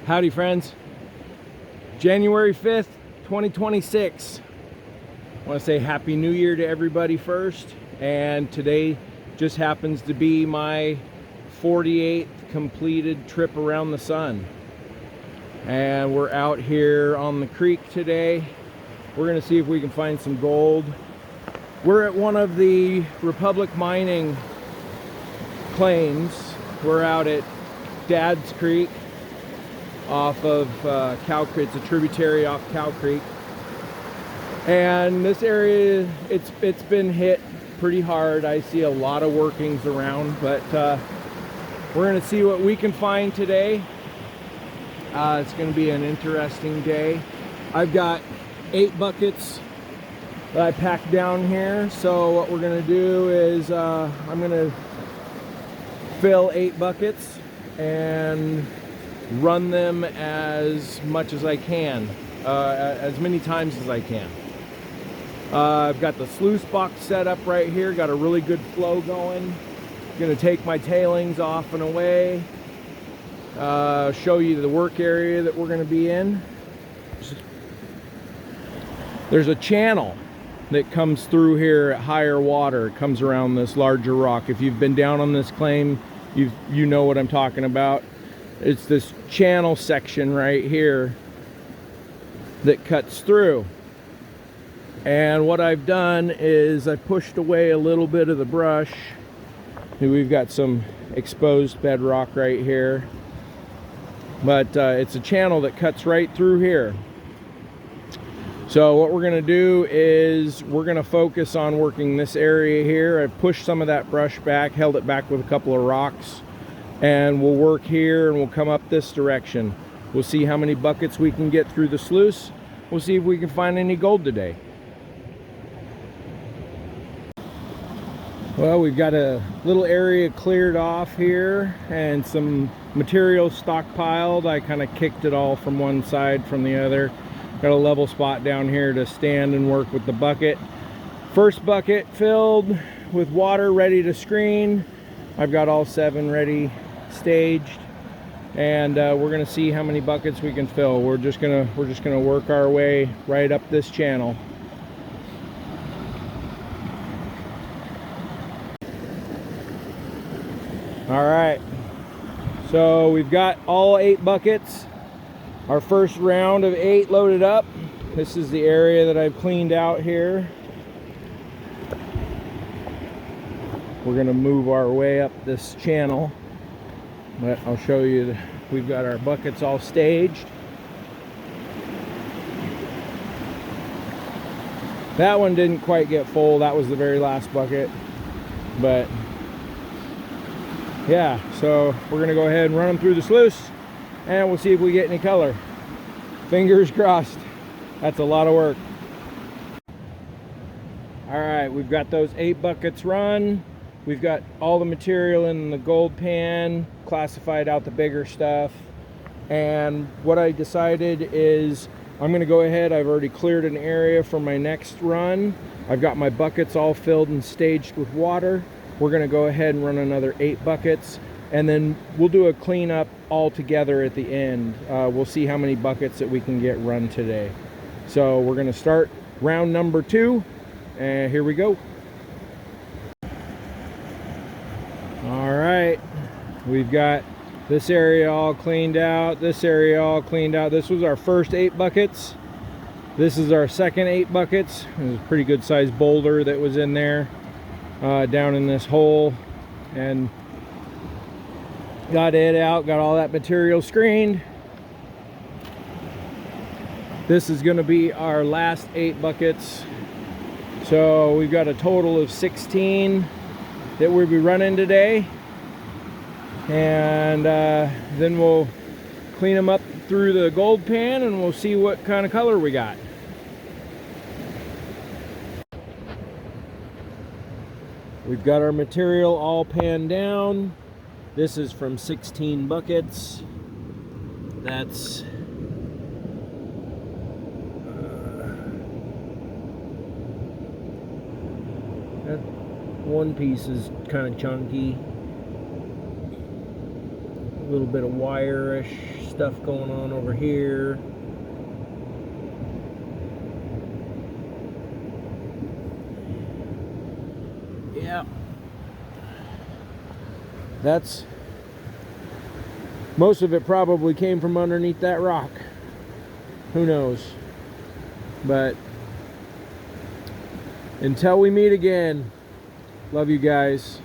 Howdy friends, January 5th, 2026. I want to say Happy New Year to everybody first, and today just happens to be my 48th completed trip around the sun. And we're out here on the creek today. We're going to see if we can find some gold. We're at one of the Republic mining claims. We're out at Dads Creek off of Cow Creek. It's a tributary off Cow Creek, and this area it's been hit pretty hard. I see a lot of workings around, but we're going to see what we can find today. It's going to be an interesting day. I've got 8 buckets that I packed down here, so what we're going to do is I'm going to fill 8 buckets and run them as much as I can, as many times as I can. I've got the sluice box set up right here, got a really good flow going. Gonna take my tailings off and away, show you the work area that we're gonna be in. There's a channel that comes through here at higher water. It comes around this larger rock. If you've been down on this claim, you know what I'm talking about. It's this channel section right here that cuts through. And what I've done is I pushed away a little bit of the brush. We've got some exposed bedrock right here. But it's a channel that cuts right through here. So what we're going to do is we're going to focus on working this area here. I pushed some of that brush back, held it back with a couple of rocks. And we'll work here and we'll come up this direction. We'll see how many buckets we can get through the sluice. We'll see if we can find any gold today. Well, we've got a little area cleared off here and some material stockpiled. I kind of kicked it all from one side from the other. Got a level spot down here to stand and work with the bucket. First bucket filled with water, ready to screen. I've got all 7 ready, staged, and we're gonna see how many buckets we can fill. We're just gonna work our way right up this channel. All right, so we've got all 8 buckets. Our first round of 8 loaded up. This is the area that I've cleaned out here. We're gonna move our way up this channel, but I'll show you that we've got our buckets all staged. That one didn't quite get full. That was the very last bucket, but yeah, so we're gonna go ahead and run them through the sluice and we'll see if we get any color. Fingers crossed. That's a lot of work. All right, we've got those 8 buckets run. We've got all the material in the gold pan, classified out the bigger stuff. And what I decided is I'm gonna go ahead, I've already cleared an area for my next run. I've got my buckets all filled and staged with water. We're gonna go ahead and run another 8 buckets, and then we'll do a cleanup all together at the end. We'll see how many buckets that we can get run today. So we're gonna start round number 2, and here we go. All right, we've got this area all cleaned out, this area all cleaned out. This was our first 8 buckets. This is our second 8 buckets. There's a pretty good sized boulder that was in there, down in this hole, and got it out, got all that material screened. This is going to be our last 8 buckets. So we've got a total of 16 that we'll be running today, and then we'll clean them up through the gold pan and we'll see what kind of color we got. We've got our material all panned down. This is from 16 buckets. That's that one piece is kind of chunky. A little bit of wire-ish stuff going on over here. Yeah. That's, most of it probably came from underneath that rock. Who knows? But until we meet again, love you guys.